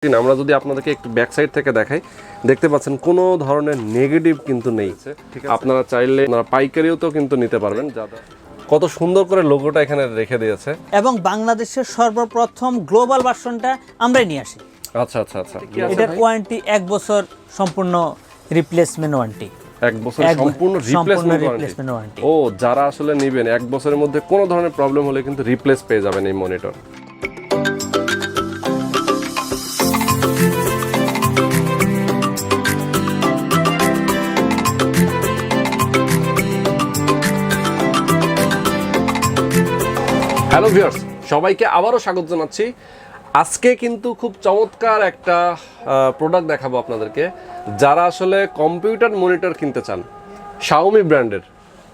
আমরা যদি আপনাদেরকে একটু ব্যাক সাইড থেকে দেখাই, দেখতে পাচ্ছেন কোনো ধরনের নেগেটিভ কিন্তু নেই। আপনারা চাইলে আপনারা পাইকারিও তো কিন্তু নিতে পারবেন। কত সুন্দর করে লোগোটা এখানে রেখে দিয়েছে এবং বাংলাদেশের সর্বপ্রথম গ্লোবাল ভার্সনটা আমরাই নিয়ে আসি। আচ্ছা আচ্ছা আচ্ছা, এটার ওয়ারেন্টি 1 বছর সম্পূর্ণ রিপ্লেসমেন্ট ওয়ারেন্টি। 1 বছর সম্পূর্ণ রিপ্লেসমেন্ট ওয়ারেন্টি। ও, যারা আসলে নেবেন 1 বছরের মধ্যে কোনো ধরনের প্রবলেম হলে কিন্তু রিপ্লেস পেয়ে যাবেন এই মনিটর। হ্যালো ভিউয়ার্স, সবাইকে আবারও স্বাগত জানাচ্ছি। আজকে কিন্তু খুব চমৎকার একটা প্রোডাক্ট দেখাবো আপনাদেরকে। যারা আসলে কম্পিউটার মনিটর কিনতে চান শাওমি ব্র্যান্ডের,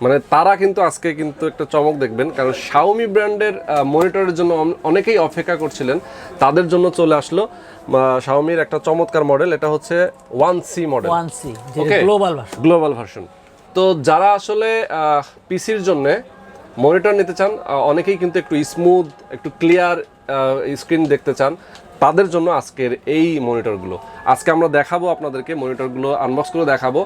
মানে তারা কিন্তু আজকে কিন্তু একটা চমক দেখবেন, কারণ শাওমি ব্র্যান্ডের মনিটরের জন্য অনেকেই অপেক্ষা করছিলেন। তাদের জন্য চলে আসলো শাওমির একটা চমৎকার মডেল। এটা হচ্ছে 1C মডেল, 1C যেটা গ্লোবাল ভার্সন। তো যারা আসলে পিসির জন্য মনিটর নিতে চান, অনেকেই কিন্তু একটু স্মুথ, একটু ক্লিয়ার স্ক্রিন দেখতে চান, তাদের জন্য আজকের এই মনিটরগুলো। আজকে আমরা দেখাবো আপনাদেরকে, মনিটরগুলো আনবক্স করে দেখাবো।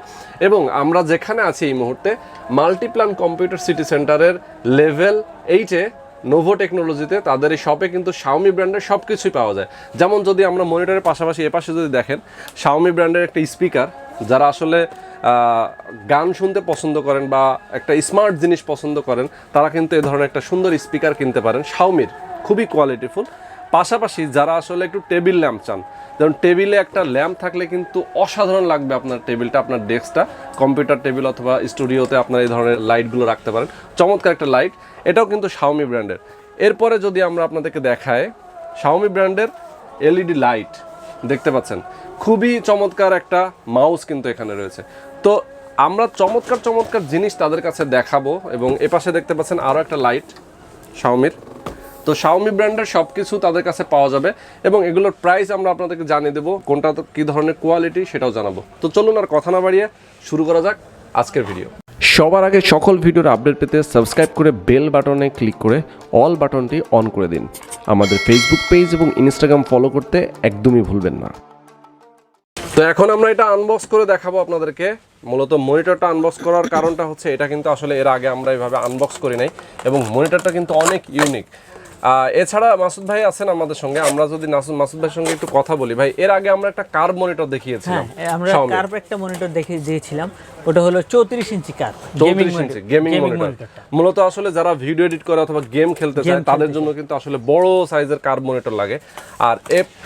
এবং আমরা যেখানে আছি এই মুহূর্তে মাল্টিপ্ল্যান কম্পিউটার সিটি সেন্টারের লেভেল 8-এ নোভো টেকনোলজিতে, তাদের এই শপে কিন্তু শাওমি ব্র্যান্ডের সব কিছুই পাওয়া যায়। যেমন যদি আমরা মনিটরের পাশাপাশি এপাশে যদি দেখেন, শাওমি ব্র্যান্ডের একটা স্পিকার, যারা আসলে গান শুনতে পছন্দ করেন বা একটা স্মার্ট জিনিস পছন্দ করেন, তারা কিন্তু এই ধরনের একটা সুন্দর স্পিকার কিনতে পারেন শাওমির, খুবই কোয়ালিটিফুল। পাশাপাশি যারা আসলে একটু টেবিল ল্যাম্প চান, যেমন টেবিলে একটা ল্যাম্প থাকলে কিন্তু অসাধারণ লাগবে আপনার টেবিলটা, আপনার ডেস্কটা, কম্পিউটার টেবিল অথবা স্টুডিওতে আপনার এই ধরনের লাইটগুলো রাখতে পারেন। চমৎকার একটা লাইট, এটাও কিন্তু শাওমি ব্র্যান্ডের। এরপরে যদি আমরা আপনাদেরকে দেখাই, শাওমি ব্র্যান্ডের এলইডি লাইট দেখতে পাচ্ছেন, খুবই চমৎকার একটা মাউস কিন্তু এখানে রয়েছে। তো আমরা চমৎকার জিনিস তাদের কাছে দেখাবো। এবং এপাশে দেখতে পাচ্ছেন আরও একটা লাইট শাওমির। তো শাওমি ব্র্যান্ডের সব কিছু তাদের কাছে পাওয়া যাবে এবং এগুলোর প্রাইস আমরা আপনাদেরকে জানিয়ে দেবো, কোনটা কী ধরনের কোয়ালিটি সেটাও জানাবো। তো চলুন আর কথা না বাড়িয়ে শুরু করা যাক আজকের ভিডিও। সবার আগে সকল ভিডিওর আপডেট পেতে সাবস্ক্রাইব করে বেল বাটনে ক্লিক করে অল বাটনটি অন করে দিন। আমাদের ফেসবুক পেজ এবং ইনস্টাগ্রাম ফলো করতে একদমই ভুলবেন না। তো এখন আমরা এটা আনবক্স করে দেখাবো আপনাদেরকে। মূলত মনিটরটা আনবক্স করার কারণটা হচ্ছে, এটা কিন্তু আসলে এর আগে আমরা এইভাবে আনবক্স করি নাই এবং মনিটরটা কিন্তু অনেক ইউনিক। এছাড়া মাসুদ ভাই আছেন আমাদের সঙ্গে। আমরা যদি মাসুদ ভাইয়ের সঙ্গে একটু কথা বলি, ভাই এর আগে আমরা একটা কার্ভ মনিটর দেখিয়েছিলাম। আমরা কার্ভ একটা মনিটর দিয়েছিলাম, ওটা হলো 34 ইঞ্চি কার্ভ, 34 ইঞ্চি গেমিং মনিটর। মূলত আসলে যারা ভিডিও এডিট করে অথবা গেম খেলতে চায়, তাদের জন্য কিন্তু আসলে বড় সাইজের কার্ভ মনিটর লাগে। আর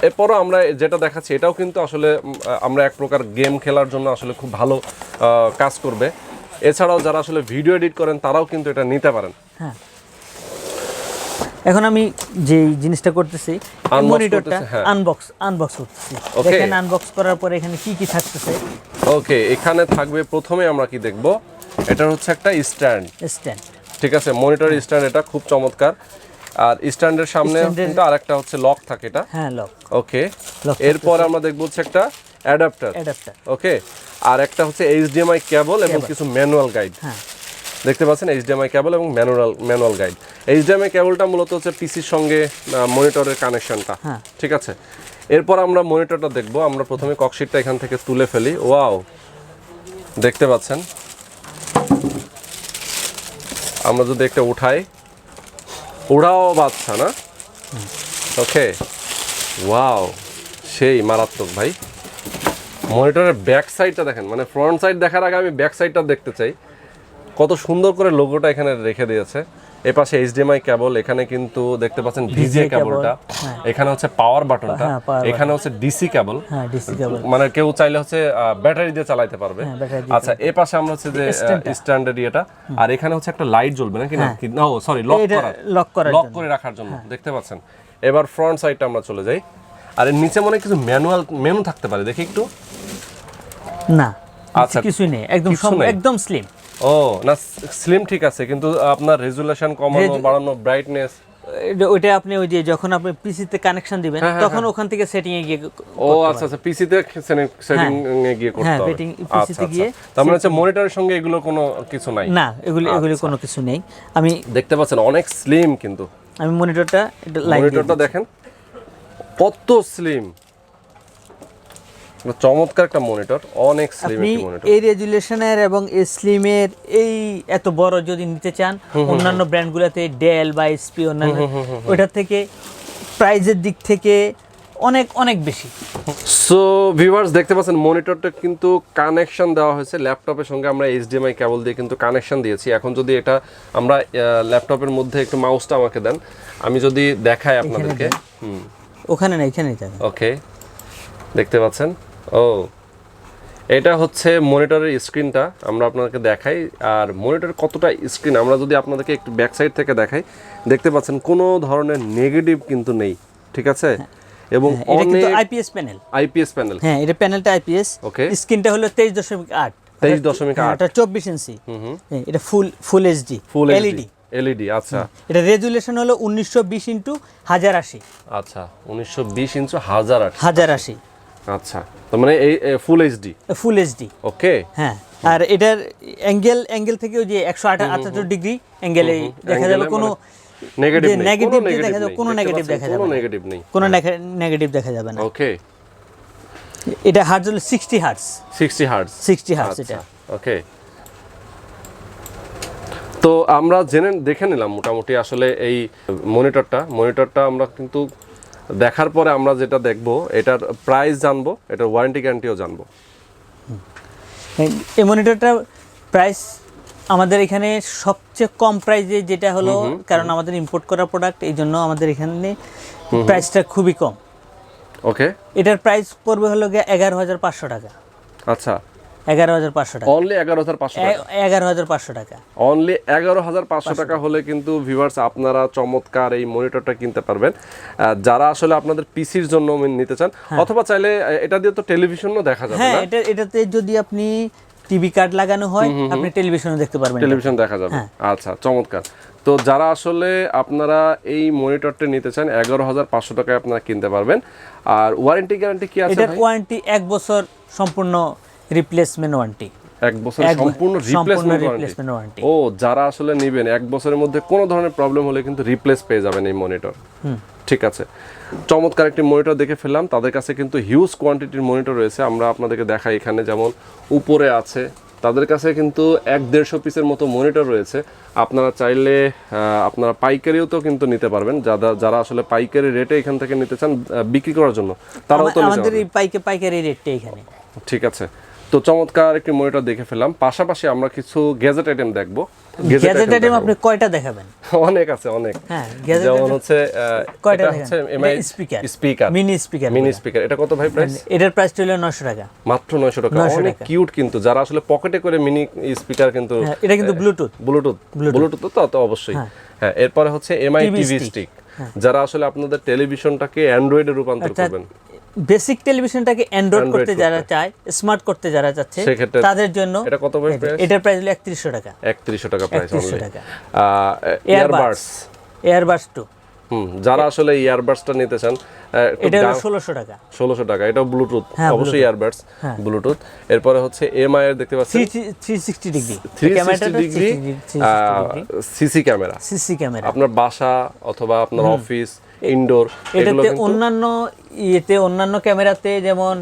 এরপরও আমরা যেটা দেখাচ্ছি, এটাও কিন্তু আসলে আমরা এক প্রকার গেম খেলার জন্য আসলে খুব ভালো কাজ করবে। এছাড়াও যারা আসলে ভিডিও এডিট করেন, তারাও কিন্তু এটা নিতে পারেন। হ্যাঁ, এখন আমি যে জিনিসটা করতেছি, মনিটরটা আনবক্স করতেছি। দেখেন আনবক্স করার পরে এখানে কি কি থাকতেছে। ওকে, এখানে থাকবে প্রথমে আমরা কি দেখব, এটা হচ্ছে একটা স্ট্যান্ড। ঠিক আছে, মনিটর স্ট্যান্ড, এটা খুব চমৎকার। আর স্ট্যান্ডের সামনে কিন্তু আরেকটা হচ্ছে লক থাকে, এটা হ্যাঁ লক। ওকে, এরপর আমরা দেখব হচ্ছে একটা অ্যাডাপ্টার। ওকে, আর একটা হচ্ছে এইচডিএমআই কেবল এবং কিছু ম্যানুয়াল গাইড। হ্যাঁ, দেখতে পাচ্ছেন এইচডিএমআই কেবল এবং ম্যানুয়াল গাইড। এইচডিএমআই কেবলটা মূলত হচ্ছে পিসির সঙ্গে মনিটরের কানেকশনটা। ঠিক আছে, এরপর আমরা মনিটরটা দেখব। আমরা প্রথমে ককশিটটা এখান থেকে তুলে ফেলি। ওয়াও, দেখতে পাচ্ছেন, আমরা যদি একটা উঠাই, উড়াও বাচ্চা না। ওকে, ওয়াও, সেই মারাত্মক ভাই। মনিটরের ব্যাক সাইডটা দেখেন, মানে ফ্রন্ট সাইড দেখার আগে আমি ব্যাক সাইডটা দেখতে চাই। কত সুন্দর করে লোগোটা এখানে রেখে দিয়েছে। এপাশে এইচডিএমআই কেবল, এখানে কিন্তু দেখতে পাচ্ছেন ভিজিএ কেবলটা, এখানে হচ্ছে পাওয়ার বাটনটা, এখানে হচ্ছে ডিসি কেবল, মানে কেউ চাইলে হচ্ছে ব্যাটারি দিয়ে চালাতে পারবে। আচ্ছা, এপাশে আমরা হচ্ছে যে স্ট্যান্ডার্ড এটা, আর এখানে হচ্ছে একটা লাইট জ্বলবে নাকি, না সরি, লক করে রাখার জন্য। দেখতে পাচ্ছেন। এবার ফ্রন্ট সাইডটা আমরা চলে যাই। আর এর নিচে মনে কিছু মেনু থাকতে পারে, দেখি একটু। না, আচ্ছা কিছুই নেই, একদম স্লিম। ও না, স্লিম ঠিক আছে, কিন্তু আপনার রেজুলেশন কমানো বাড়ানো, ব্রাইটনেস, ওইটা আপনি ওই যে যখন আপনি পিসিতে কানেকশন দিবেন, তখন ওখান থেকে সেটিং এ গিয়ে। ও আচ্ছা আচ্ছা, পিসিতে সেটিং এ গিয়ে করতে হবে। পিসিতে গিয়ে, তার মানে হচ্ছে মনিটরের সঙ্গে এগুলো কোনো কিছু নাই। না, এগুলো কোনো কিছু নেই। আমি দেখতে পাচ্ছেন অনেক স্লিম, কিন্তু আমি মনিটরটা দেখেন কত স্লিম। চমৎকার একটা মনিটর, অনেক স্লিম আপনি একটা মনিটর। এই রেজুলেশনের এবং এই স্লিমের এই এত বড় যদি নিতে চান অন্যান্য ব্র্যান্ডগুলোতে ডেল বা এসপি অন্যান্য ওইটার থেকে প্রাইজের দিক থেকে অনেক অনেক বেশি। সো ভিউয়ার্স দেখতে পাচ্ছেন মনিটরটা কিন্তু কানেকশন দেওয়া হয়েছে ল্যাপটপের সঙ্গে, আমরা এইচডিএমআই কেবল দিয়ে কিন্তু কানেকশন দিয়েছি। এখন যদি এটা আমরা ল্যাপটপের মধ্যে একটু মাউসটা আমাকে দেন, আমি যদি দেখাই আপনাদেরকে। ওখানে না, এখানেই থাকে। ওকে, দেখতে পাচ্ছেন। ও, এটা হচ্ছে মনিটরের স্ক্রিনটা, আমরা আপনাদেরকে দেখাই। আর মনিটরের কতটা স্ক্রিন আমরা যদি আপনাদেরকে একটু ব্যাক সাইড থেকে দেখাই, দেখতে পাচ্ছেন কোনো ধরনের নেগেটিভ কিন্তু নেই, ঠিক আছে? এবং এটা কিন্তু আইপিএস প্যানেল। আইপিএস প্যানেল, হ্যাঁ, এটা প্যানেলটা আইপিএস। ওকে, স্ক্রিনটা হলো 23.8, 23.8, এটা 24 ইঞ্চি। এটা ফুল এইচডি, ফুল এলইডি। এলইডি, আচ্ছা। এটা রেজুলেশন হলো 1920x1080। আচ্ছা, 1920x1080। 1080, আচ্ছা, তার মানে এই ফুল এইচডি। ফুল এইচডি, ওকে। হ্যাঁ। আর এটার অ্যাঙ্গেল থেকে ওই যে 178 ডিগ্রি অ্যাঙ্গেলে দেখা যাবে কোনো নেগেটিভ দেখা যাবে, কোনো নেগেটিভ দেখা যাবে, কোনো নেগেটিভ নেই, কোনো নেগেটিভ দেখা যাবে না। ওকে। এটা হার্টজ হলো 60 হার্টজ। 60 হার্টজ, 60 হার্টজ এটা। ওকে। তো আমরা দেখে নিলাম মোটামুটি আসলে এই মনিটরটা আমরা কিন্তু দেখার পরে আমরা যেটা দেখব, এটার প্রাইস জানবো, এটার ওয়ারেন্টি গ্যারান্টিও জানবো। এই মনিটরটা প্রাইস আমাদের এখানে সবচেয়ে কম প্রাইসে, যেটা হলো কারণ আমাদের ইম্পোর্ট করা প্রোডাক্ট, এই জন্য আমাদের এখানে প্রাইসটা খুবই কম। ওকে, এটার প্রাইস পড়বে হলো গিয়ে 11,500 টাকা। আচ্ছা, 11,500 টাকা, অনলি 11,500 টাকা, 11,500 টাকা, অনলি 11,500 টাকা হলে কিন্তু ভিউয়ার্স আপনারা চমৎকার এই মনিটরটা কিনতে পারবেন, যারা আসলে আপনাদের পিসির জন্য নিতে চান। অথবা চাইলে এটা দিয়ে তো টেলিভিশনও দেখা যাবে। হ্যাঁ, এটাতে যদি আপনি টিভি কার্ড লাগানো হয়, আপনি টেলিভিশনও দেখতে পারবেন, টেলিভিশন দেখা যাবে। আচ্ছা, চমৎকার। তো যারা আসলে আপনারা এই মনিটরটা নিতে চান 11,500 টাকায় আপনারা কিনতে পারবেন। আর ওয়ারেন্টি গ্যারান্টি কি আছে? এটার ওয়ারেন্টি 1 বছর সম্পূর্ণ রিপ্লেসমেন্ট ওয়ারেন্টি। 1 বছর সম্পূর্ণ রিপ্লেসমেন্ট ওয়ারেন্টি। ও, যারা আসলে নেবেন 1 বছরের মধ্যে কোনো ধরনের প্রবলেম হলে কিন্তু রিপ্লেস পেয়ে যাবেন এই মনিটর। ঠিক আছে, চমৎকার একটি মনিটর দেখে ফেললাম। তাদের কাছে কিন্তু হিউজ কোয়ান্টিটির মনিটর রয়েছে, আমরা আপনাদেরকে দেখাই। এখানে যেমন উপরে আছে, তাদের কাছে কিন্তু 1-150 পিসের মতো মনিটর রয়েছে। আপনারা চাইলে আপনারা পাইকারিও তো কিন্তু নিতে পারবেন, যারা আসলে পাইকারি রেটে এখান থেকে নিতে চান বিক্রি করার জন্য, তারাও তো আমাদের এই পাইকারি রেটটা এখানে। ঠিক আছে, তো চমৎকার একটি মনিটর দেখে ফেললাম। পাশাপাশি আমরা কিছু গ্যাজেট আইটেম দেখবো। গ্যাজেট আইটেম আপনি কয়টা দেখাবেন? অনেক আছে, অনেক। হ্যাঁ, গ্যাজেট যেমন হচ্ছে কয়টা হচ্ছে এমআই স্পিকার, মিনি স্পিকার। এটা কত ভাই প্রাইস? এটার প্রাইস হলো 900 টাকা, মাত্র 900 টাকা। অনেক কিউট কিন্তু, যারা আসলে পকেটে করে মিনি স্পিকার কিন্তু। এটা কিন্তু ব্লুটুথ তো অবশ্যই। হ্যাঁ, এরপরে হচ্ছে এমআই টিভি স্টিক, যারা আসলে আপনাদের টেলিভিশনটাকে অ্যান্ড্রয়েডে রূপান্তর করবেন, বেসিক টেলিভিশনটাকে অ্যান্ড্রয়েড করতে যারা চায়, স্মার্ট করতে যারা চাচ্ছে, তাদের জন্য। এটা কত ভাই প্রাইস? এটার প্রাইস হলো 3100 টাকা। 3100 টাকা প্রাইস অনলি। এয়ারবাডস 2, যারা আসলে ইয়ারবাডসটা নিতে চান, এটা হলো 1600 টাকা। 1600 টাকা। এটা ব্লুটুথ, অবশ্যই ইয়ারবাডস ব্লুটুথ। এরপরে হচ্ছে এমআই এর দেখতে পাচ্ছেন 360 ডিগ্রি সিসি ক্যামেরা। আপনার বাসা অথবা আপনার অফিস, ইনডোর, এটাতে অন্যান্য ক্যামেরাতে যেমন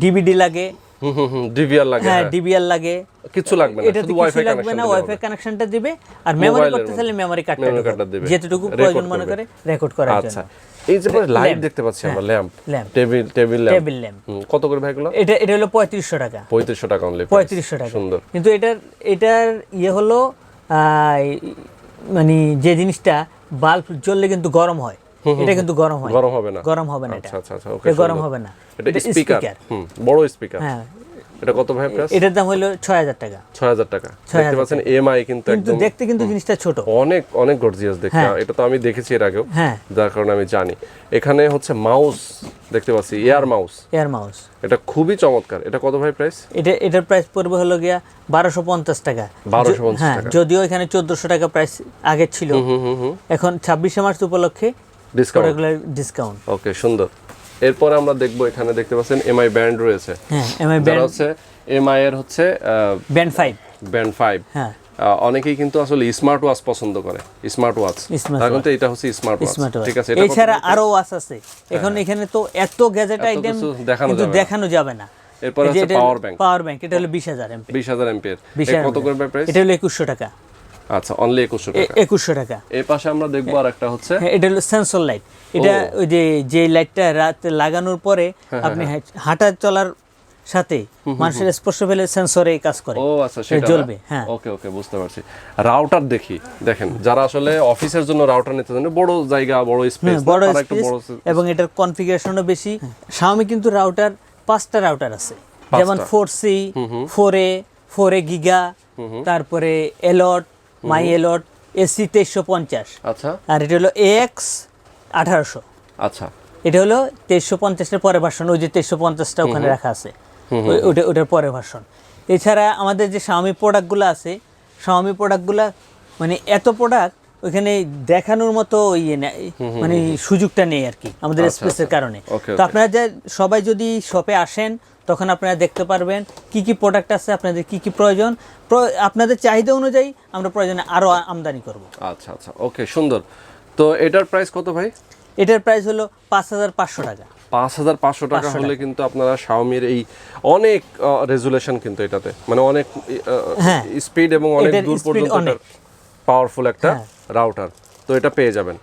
ডিভিডি লাগে, ডিভিআর লাগে। হ্যাঁ, ডিভিআর লাগে, কিছু লাগবে না, শুধু ওয়াইফাই কানেকশন দিবে। ওয়াইফাই কানেকশনটা দিবে, আর মেমরি করতে চাইলে মেমরি কার্ডটা দিবে, যেটুকু প্রয়োজন মনে করে রেকর্ড করার জন্য। আচ্ছা, এই যে লাইট দেখতে পাচ্ছি আমরা, ল্যাম্প, টেবিল ল্যাম্প, কত করে ভাই এগুলো? এটা হলো 3500 টাকা। 3500 টাকা অনলি। 3500 টাকা, সুন্দর। কিন্তু এটার হলো মানে যে জিনিসটা বাল্ব জ্বললে কিন্তু গরম হয়, এটা কিন্তু গরম হবে না। আচ্ছা আচ্ছা আচ্ছা, ওকে, এটা গরম হবে না। এটা স্পিকার, বড় স্পিকার। হ্যাঁ, এটা কত ভাই প্রাইস? এটার দাম হলো 6000 টাকা। 6000 টাকা। দেখতে পাচ্ছেন এমআই কিন্তু একদম দেখতে কিন্তু জিনিসটা ছোট, অনেক অনেক গর্জিয়াস দেখতে। এটা তো আমি দেখেছি এর আগেও, যার কারণে আমি জানি। এখানে হচ্ছে মাউস দেখতে পাচ্ছি, এয়ার মাউস। এটা খুবই চমৎকার। এটা কত ভাই প্রাইস? এটার প্রাইস পড়বে হলো গিয়া 1250 টাকা। 1250 টাকা। যদিও এখানে 1400 টাকা প্রাইস আগে ছিল, এখন 26শে মার্চ উপলক্ষে ডিসকাউন্ট। ওকে, সুন্দর। এরপরে আমরা দেখবো, এখানে দেখতে পাচ্ছেন এমআই ব্যান্ড রয়েছে। হ্যাঁ, এমআই ব্যান্ড হচ্ছে এমআই এর হচ্ছে ব্যান্ড 5। ব্যান্ড 5। হ্যাঁ, অনেকেই কিন্তু আসলে স্মার্ট ওয়াচ পছন্দ করে, স্মার্ট ওয়াচ, তার কিন্তু এটা হচ্ছে স্মার্ট ওয়াচ, ঠিক আছে। এছাড়া আরো ওয়াচ আছে এখন, এখানে তো এত গ্যাজেট আইটেম কিন্তু দেখানো যাবে না। এরপর আছে পাওয়ার ব্যাংক, এটা হলো 20000 এমপিআর, 20000 এমপিআর। কত করে প্রাইস? এটা হলো 2100 টাকা। আচ্ছা, অনলি 2100 টাকা। 2100 টাকা। এই পাশে আমরা দেখবো আর একটা হচ্ছে, এটা হলো সেন্সর লাইট। এটা ওই যে লাইটটা রাতে লাগানোর পরে আপনি হাঁটা চলার সাথে মানুষের স্পর্শ পেলে সেন্সরে কাজ করে। ও আচ্ছা, সেটা জ্বলবে। হ্যাঁ, ওকে ওকে, বুঝতে পারছি। রাউটার দেখি, দেখেন যারা আসলে অফিসের জন্য রাউটার নিতে চান, বড় জায়গা, বড় স্পেস, এবং এটার কনফিগারেশনও বেশি। Xiaomi কিন্তু রাউটার 5টা রাউটার আছে, যেমন 4C, 4A, 4A গিগা, তারপরে এলট, মাই এলট, AC 2350। আচ্ছা, আর এটা হলো AX 1800। আচ্ছা, এটা হলো 2350 এর পরে ভার্সন, ওই যে 2350টা ওখানে রাখা আছে, ওটার পরে ভার্সন। এছাড়া আমাদের যে Xiaomi প্রোডাক্টগুলো আছে, Xiaomi প্রোডাক্টগুলো মানে এত প্রোডাক্ট ওইখানে দেখানোর মতো মানে সুযোগটা নেই আর কি, আমাদের স্পেসের কারণে। তো আপনারা সবাই যদি শপে আসেন, তখন আপনারা দেখতে পারবেন কি কি প্রোডাক্ট আছে, আপনাদের কি কি প্রয়োজন, আপনাদের চাহিদা অনুযায়ী আমরা প্রয়োজনে আরো আমদানি করব। আচ্ছা আচ্ছা, ওকে, সুন্দর। তো এটার প্রাইস কত ভাই? এটার প্রাইস হলো 5500 টাকা। 5500 টাকা হলে কিন্তু আপনারা Xiaomi-র এই অনেক রেজুলেশন, কিন্তু এটাতে মানে অনেক স্পিড এবং অনেক দূর পর্যন্ত পাওয়ারফুল একটা রাউটার, তো এটা পেয়ে যাবেন।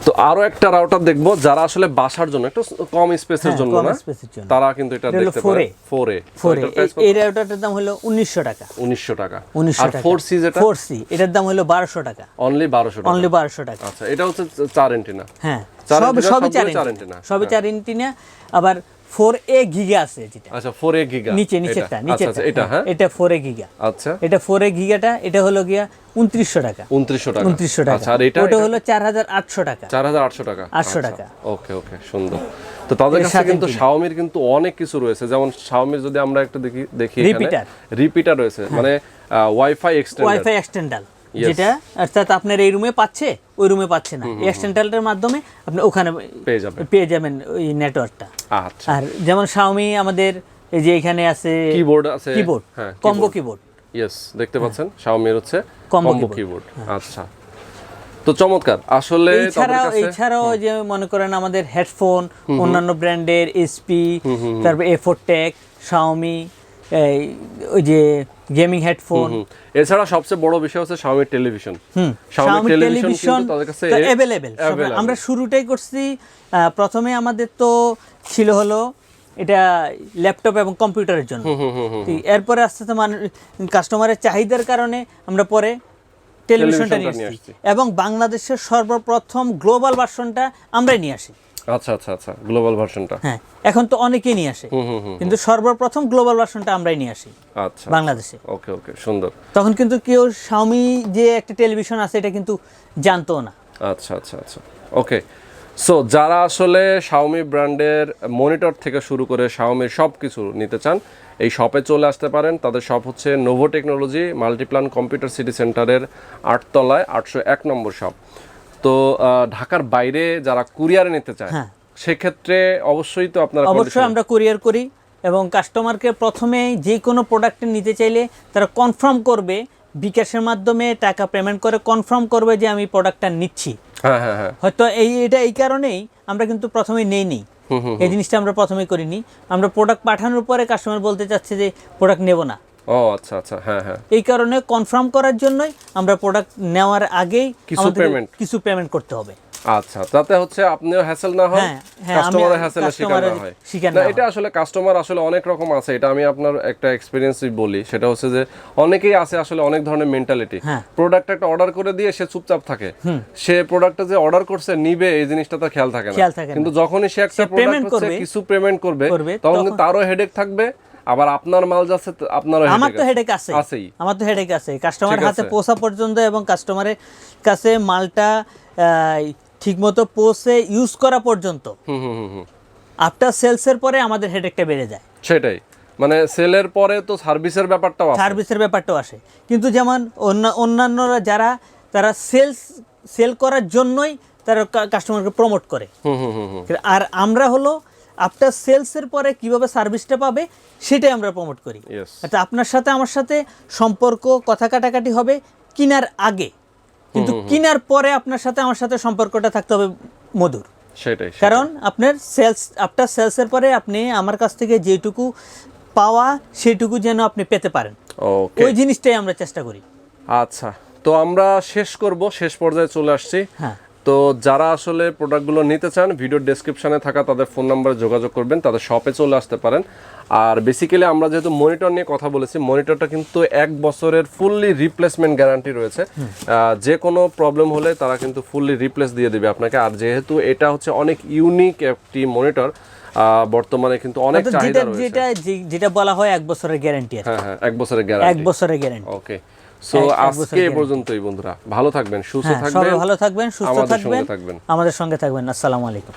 তো আরো একটা রাউটার দেখবো, যারা আসলে বাসার জন্য একটু কম স্পেসের জন্য না, তারা কিন্তু এটা দেখতে পারে। 4A, এই রাউটারটার দাম হলো 1900 টাকা। 1900 টাকা। 1900 আর টাকা। 4C যেটা, 4C এটার দাম হলো 1200 টাকা। অনলি 1200 টাকা। অনলি 1200 টাকা। আচ্ছা, এটা হচ্ছে 4 এন্টিনা। হ্যাঁ, সবই 4 এন্টিনা, সবই 4 এন্টিনা। আবার 4A গিগা আছে যেটা। আচ্ছা, 4A গিগা নিচেরটা এটা, হ্যাঁ, এটা 4A গিগা। আচ্ছা, এটা 4A গিগাটা, এটা হলো গিয়া 2900 টাকা। 2900 টাকা। 2900 টাকা। আচ্ছা, আর এটা হলো 4800 টাকা। 4800 টাকা। 800 টাকা। ওকে ওকে, সুন্দর। তো তাদের কাছে কিন্তু Xiaomi-র কিন্তু অনেক কিছু রয়েছে, যেমন Xiaomi-র যদি আমরা একটা দেখি এখানে রিপিটার রয়েছে, মানে ওয়াইফাই এক্সটেন্ডার, যেটা অর্থাৎ আপনার এই রুমে পাচ্ছে, ওই রুমে পাচ্ছে না, এই এক্সটেন্ডারের মাধ্যমে আপনি ওখানে পেয়ে যাবেন ওই নেটওয়ার্কটা। আচ্ছা, আর যেমন Xiaomi আমাদের এই যে এখানে আছে কিবোর্ড আছে, কম্বো কিবোর্ড, ইয়েস, দেখতে পাচ্ছেন Xiaomi-র হচ্ছে কম্বো কিবোর্ড। আচ্ছা, তো চমৎকার আসলে। এছাড়াও যে মনে করেন আমাদের হেডফোন, অন্যান্য ব্র্যান্ডের এসপি, তারপর A4 Xiaomi, ওই যে গেমিং হেডফোন। এছাড়া সবচেয়ে বড় বিষয় হচ্ছে Xiaomi টেলিভিশন। Xiaomi টেলিভিশন কিন্তু তাদের কাছে अवेलेबल। আমরা শুরুটাই করছি, প্রথমে আমাদের তো ছিল হলো এটা ল্যাপটপ এবং কম্পিউটারের জন্য, এরপরে আস্তে আস্তে কাস্টমারের চাহিদার কারণে আমরা পরে টেলিভিশনটা নিয়ে আসছি, এবং বাংলাদেশের সর্বপ্রথম গ্লোবাল ভার্সনটা আমরাই নিয়ে আসি। আচ্ছা আচ্ছা আচ্ছা, গ্লোবাল ভার্সনটা, হ্যাঁ, এখন তো অনেকেই নিয়ে আসে, কিন্তু সর্বপ্রথম গ্লোবাল ভার্সনটা আমরাই নিয়ে আসি আচ্ছা বাংলাদেশে। ওকে ওকে, সুন্দর। তখন কিন্তু কেউ Xiaomi যে একটা টেলিভিশন আছে এটা কিন্তু জানতো না। আচ্ছা আচ্ছা আচ্ছা, ওকে। সো যারা আসলে Xiaomi ব্র্যান্ডের মনিটর থেকে শুরু করে Xiaomi-র সব কিছু নিতে চান, এই শপে চলে আসতে পারেন। তাদের শপ হচ্ছে novo technology, Multiplan computer city সেন্টারের 8 তলায় 801 নম্বর শপ। তো ঢাকার বাইরে যারা কুরিয়ারে নিতে চায়, সেক্ষেত্রে অবশ্যই তো আপনারা, অবশ্যই আমরা কুরিয়ার করি, এবং কাস্টমারকে প্রথমে যে কোনো প্রোডাক্ট নিতে চাইলে তারা কনফার্ম করবে, বিকাশের মাধ্যমে টাকা পেমেন্ট করে কনফার্ম করবে যে আমি প্রোডাক্টটা নিচ্ছি। হয়তো এটা এই কারণেই আমরা কিন্তু প্রথমে নেইনি, এই জিনিসটা আমরা প্রথমে করিনি। আমরা প্রোডাক্ট পাঠানোর পরে কাস্টমার বলতে চাচ্ছে যে প্রোডাক্ট নেব না। ও আচ্ছা আচ্ছা, হ্যাঁ হ্যাঁ, এই কারণে কনফার্ম করার জন্যই আমরা প্রোডাক্ট নেওয়ার আগেই কিছু পেমেন্ট করতে হবে। আচ্ছা, তাতে হচ্ছে আপনিও হ্যাসেল না হয়, কাস্টমারের হ্যাসেলের শিকার না হয়। না, এটা আসলে কাস্টমার আসলে অনেক রকম আছে, এটা আমি আপনার একটা এক্সপেরিয়েন্সই বলি, সেটা হচ্ছে যে অনেকেই আছে আসলে অনেক ধরনের মেন্টালিটি, প্রোডাক্ট একটা অর্ডার করে দিয়ে সে চুপচাপ থাকে, সে প্রোডাক্টটা যে অর্ডার করছে নিবে এই জিনিসটা তার খেয়াল থাকে না, কিন্তু যখনই সে একটা প্রোডাক্ট হচ্ছে কিছু পেমেন্ট করবে, তখন কিন্তু তারও হেডেক থাকবে, আবার আপনার মাল যাচ্ছে, আপনারও আমার তো হেডেক আছে, আমার তো হেডেক আছে কাস্টমারের হাতে পৌঁছা পর্যন্ত, এবং কাস্টমারের কাছে মালটা ঠিকমতো পৌঁছে ইউজ করা পর্যন্ত। আফটার সেলসের পরে আমাদের হেডেকটা বেড়ে যায়। সেটাই, মানে সেলের পরে তো সার্ভিসের ব্যাপারটাও আসে। কিন্তু যেমন অন্যান্যরা যারা তারা সেল করার জন্যই তারা কাস্টমারকে প্রমোট করে, আর আমরা হলো আফটার সেলসের পরে কিভাবে সার্ভিসটা পাবে সেটাই আমরা প্রমোট করি। Yes. আচ্ছা, আপনার সাথে আমার সাথে সম্পর্ক কথা কাটাকাটি হবে কেনার আগে, কিন্তু কেনার পরে আপনার সাথে আমার সাথে সম্পর্কটা থাকতে হবে মধুর। সেটাই কারণ আপনার সেলস আফটার সেলসের পরে আপনি আমার কাছ থেকে যেটুকু পাওয়া সেটুকু যেন আপনি পেতে পারেন, ওকে। ওই জিনিসটাই আমরা চেষ্টা করি। আচ্ছা, তো আমরা শেষ পর্যায়ে চলে আসছি। হ্যাঁ, তো যারা আসলে প্রোডাক্টগুলো নিতে চান, ভিডিওর ডেসক্রিপশনে থাকা তাদের ফোন নাম্বারে যোগাযোগ করবেন, তাদের শপে চলে আসতে পারেন। আর বেসিক্যালি আমরা যেহেতু মনিটর নিয়ে কথা বলেছি, মনিটরটা কিন্তু 1 বছরের ফুললি রিপ্লেসমেন্ট গ্যারান্টি রয়েছে। যে কোনো প্রবলেম হলে তারা কিন্তু ফুললি রিপ্লেস দিয়ে দেবে আপনাকে। আর যেহেতু এটা হচ্ছে অনেক ইউনিক একটি মনিটর, বর্তমানে কিন্তু অনেক চাহিদা রয়েছে। যেটা বলা হয় 1 বছরের গ্যারান্টি আছে। হ্যাঁ, 1 বছরের গ্যারান্টি। 1 বছরের গ্যারান্টি। ওকে, সো আজকে এই পর্যন্তই বন্ধুরা। ভালো থাকবেন, সুস্থ থাকবেন, সবাই ভালো থাকবেন, সুস্থ আমাদের থাকবেন, সঙ্গে থাকবেন। আমাদের সঙ্গে থাকবেন। আসসালামু আলাইকুম।